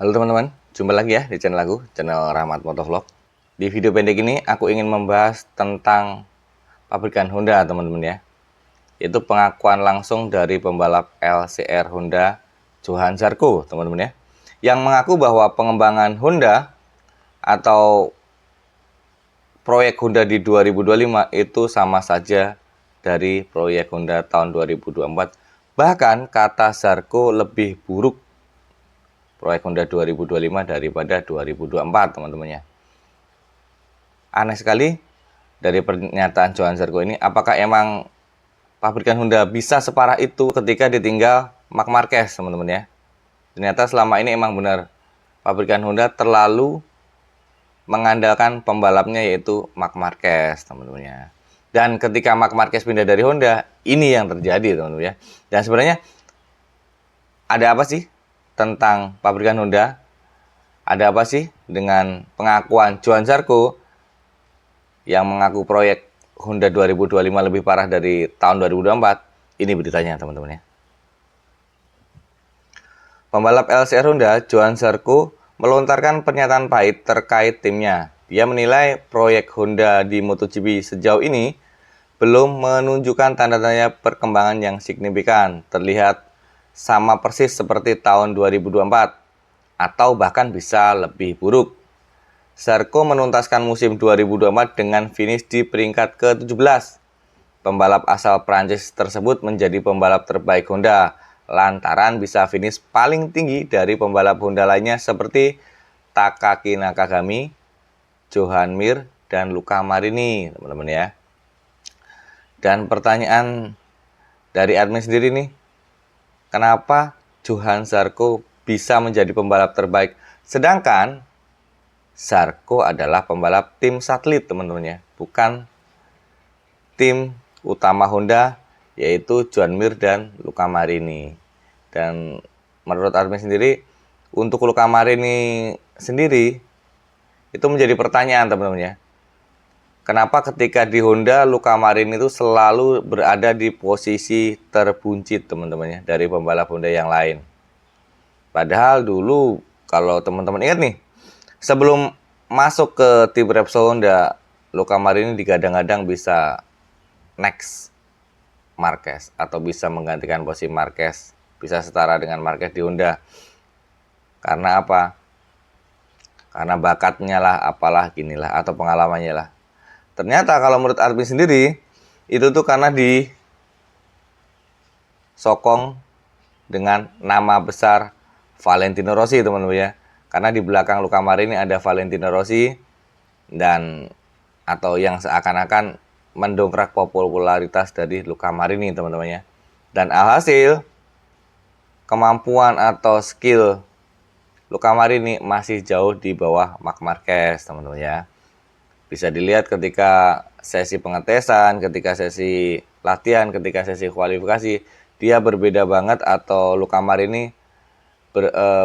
Halo teman-teman, jumpa lagi ya di channel aku, channel Rahmat Motovlog. Di video pendek ini aku ingin membahas tentang pabrikan Honda teman-teman ya. Yaitu pengakuan langsung dari pembalap LCR Honda Johan Zarco teman-teman ya. Yang mengaku bahwa pengembangan Honda atau proyek Honda di 2025 itu sama saja dari proyek Honda tahun 2024. Bahkan kata Zarco lebih buruk proyek Honda 2025 daripada 2024 teman-temannya. Aneh sekali dari pernyataan Johan Zarco ini. Apakah emang pabrikan Honda bisa separah itu ketika ditinggal Marc Marquez teman-teman ya? Ternyata selama ini emang benar pabrikan Honda terlalu mengandalkan pembalapnya yaitu Marc Marquez teman-teman ya. Dan ketika Marc Marquez pindah dari Honda, ini yang terjadi teman-teman ya. Dan sebenarnya ada apa sih tentang pabrikan Honda? Ada apa sih dengan pengakuan Johan Zarco yang mengaku proyek Honda 2025 lebih parah dari tahun 2024? Ini beritanya teman-teman ya. Pembalap LCR Honda, Johan Zarco, melontarkan pernyataan pahit terkait timnya. Dia menilai proyek Honda di MotoGP sejauh ini belum menunjukkan tanda-tanda perkembangan yang signifikan. Terlihat sama persis seperti tahun 2024, atau bahkan bisa lebih buruk. Zarco menuntaskan musim 2024 dengan finish di peringkat ke-17. Pembalap asal Prancis tersebut menjadi pembalap terbaik Honda lantaran bisa finish paling tinggi dari pembalap Honda lainnya seperti Takaki Nakagami, Johan Mir, dan Luca Marini, teman-teman ya. Dan pertanyaan dari admin sendiri nih, kenapa Johan Zarco bisa menjadi pembalap terbaik sedangkan Zarco adalah pembalap tim satelit teman-teman ya, bukan tim utama Honda yaitu Johan Mir dan Luca Marini. Dan menurut admin sendiri, untuk Luca Marini sendiri itu menjadi pertanyaan teman-teman ya. Kenapa ketika di Honda Luca Marini itu selalu berada di posisi terbuncit teman-teman ya dari pembalap Honda yang lain. Padahal dulu kalau teman-teman ingat nih, sebelum masuk ke tim Repsol Honda, Luca Marini digadang-gadang bisa next Marquez atau bisa menggantikan posisi Marquez, bisa setara dengan Marquez di Honda. Karena apa? Karena bakatnya lah, apalah ginilah, atau pengalamannya lah. Ternyata kalau menurut admin sendiri, itu tuh karena disokong dengan nama besar Valentino Rossi teman-teman ya. Karena di belakang Luca Marini ada Valentino Rossi dan atau yang seakan-akan mendongkrak popularitas dari Luca Marini teman-teman ya. Dan alhasil kemampuan atau skill Luca Marini masih jauh di bawah Marc Marquez teman-teman ya. Bisa dilihat ketika sesi pengetesan, ketika sesi latihan, ketika sesi kualifikasi, dia berbeda banget atau Luca Marini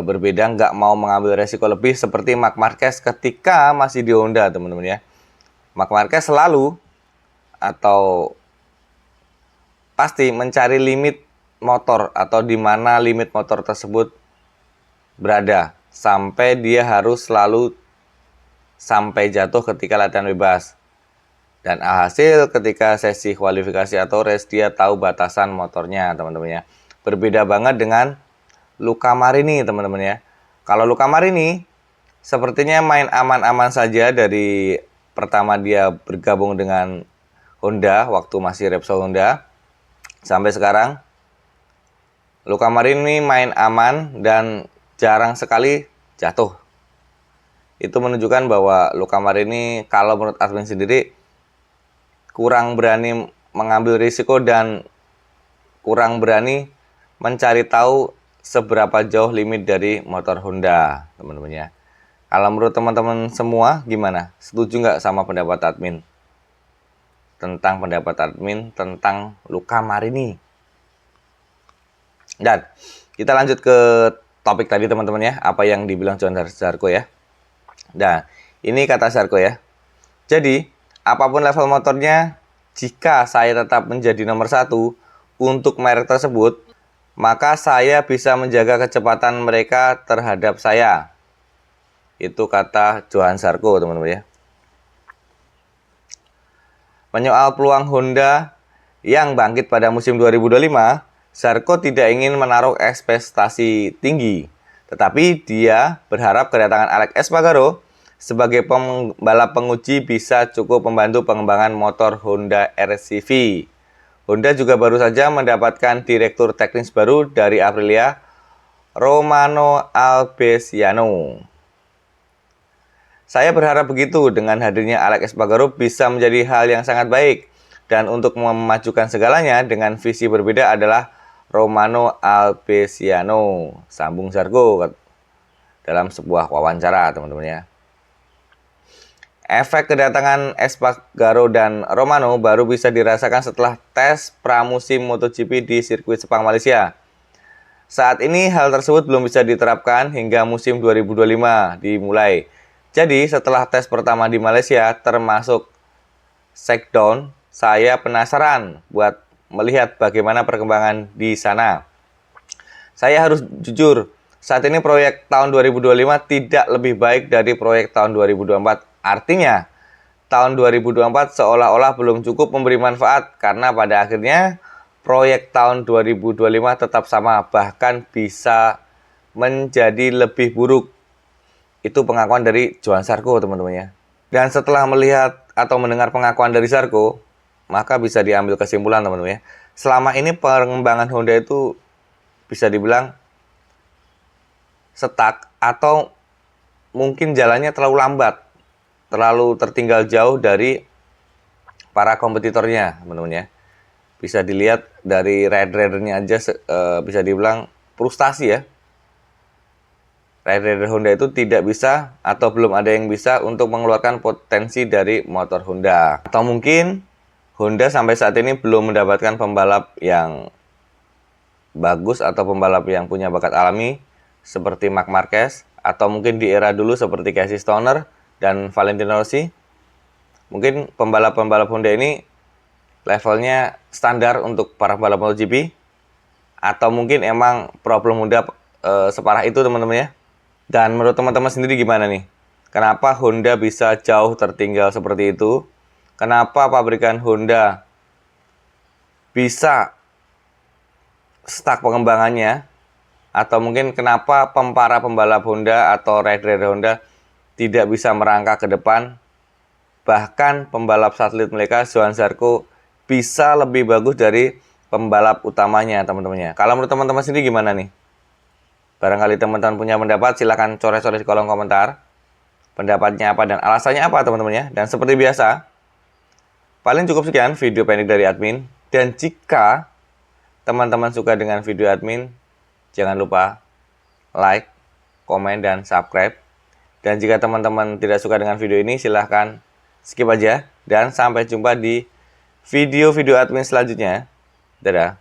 berbeda, nggak mau mengambil resiko lebih seperti Marc Marquez ketika masih di Honda teman-teman ya. Marc Marquez selalu atau pasti mencari limit motor atau di mana limit motor tersebut berada sampai dia harus selalu sampai jatuh ketika latihan bebas. Dan alhasil ketika sesi kualifikasi atau race dia tahu batasan motornya teman-teman ya. Berbeda banget dengan Luca Marini teman-teman ya. Kalau Luca Marini sepertinya main aman-aman saja dari pertama dia bergabung dengan Honda waktu masih Repsol Honda sampai sekarang. Luca Marini main aman dan jarang sekali jatuh. Itu menunjukkan bahwa Luca Marini kalau menurut admin sendiri kurang berani mengambil risiko dan kurang berani mencari tahu seberapa jauh limit dari motor Honda teman-teman ya. Kalau menurut teman-teman semua gimana? Setuju nggak sama pendapat admin? Tentang pendapat admin tentang Luca Marini. Dan kita lanjut ke topik tadi teman-teman ya, apa yang dibilang Johan Zarco ya. Nah, ini kata Zarco ya. Jadi, apapun level motornya, jika saya tetap menjadi nomor 1 untuk merek tersebut, maka saya bisa menjaga kecepatan mereka terhadap saya. Itu kata Johan Zarco, teman-teman ya. Menyoal peluang Honda yang bangkit pada musim 2025, Zarco tidak ingin menaruh ekspektasi tinggi, tetapi dia berharap kedatangan Alex Espargaro sebagai pembalap penguji bisa cukup membantu pengembangan motor Honda RCV. Honda juga baru saja mendapatkan direktur teknis baru dari Aprilia, Romano Albesiano. Saya berharap begitu, dengan hadirnya Alex Espargaro bisa menjadi hal yang sangat baik. Dan untuk memajukan segalanya dengan visi berbeda adalah Romano Albesiano, sambung Zarco dalam sebuah wawancara, teman-teman ya. Efek kedatangan Espargaro dan Romano baru bisa dirasakan setelah tes pramusim MotoGP di sirkuit Sepang, Malaysia. Saat ini hal tersebut belum bisa diterapkan hingga musim 2025 dimulai. Jadi setelah tes pertama di Malaysia termasuk shakedown, saya penasaran buat melihat bagaimana perkembangan di sana. Saya harus jujur, saat ini proyek tahun 2025 tidak lebih baik dari proyek tahun 2024. Artinya, tahun 2024 seolah-olah belum cukup memberi manfaat karena pada akhirnya proyek tahun 2025 tetap sama, bahkan bisa menjadi lebih buruk. Itu pengakuan dari Johan Zarco, teman-teman ya. Dan setelah melihat atau mendengar pengakuan dari Zarco, maka bisa diambil kesimpulan, teman-teman ya. Selama ini pengembangan Honda itu bisa dibilang stuck atau mungkin jalannya terlalu lambat, terlalu tertinggal jauh dari para kompetitornya, teman-teman ya. Bisa dilihat dari rider-ridernya aja bisa dibilang frustasi ya. Rider Honda itu tidak bisa atau belum ada yang bisa untuk mengeluarkan potensi dari motor Honda. Atau mungkin Honda sampai saat ini belum mendapatkan pembalap yang bagus atau pembalap yang punya bakat alami seperti Marc Marquez, atau mungkin di era dulu seperti Casey Stoner dan Valentino Rossi. Mungkin pembalap-pembalap Honda ini levelnya standar untuk para pembalap MotoGP, atau mungkin emang problem Honda separah itu, teman-teman ya. Dan menurut teman-teman sendiri gimana nih? Kenapa Honda bisa jauh tertinggal seperti itu? Kenapa pabrikan Honda bisa stuck pengembangannya? Atau mungkin kenapa para pembalap Honda atau rider Honda tidak bisa merangkak ke depan? Bahkan pembalap satelit mereka, Johan Zarco, bisa lebih bagus dari pembalap utamanya, teman-temannya. Kalau menurut teman-teman sendiri gimana nih? Barangkali teman-teman punya pendapat, silahkan coret-coret di kolom komentar. Pendapatnya apa dan alasannya apa, teman-teman ya. Dan seperti biasa, paling cukup sekian video pendek dari admin. Dan jika teman-teman suka dengan video admin, jangan lupa like, komen, dan subscribe. Dan jika teman-teman tidak suka dengan video ini, silahkan skip aja. Dan sampai jumpa di video-video admin selanjutnya. Dadah.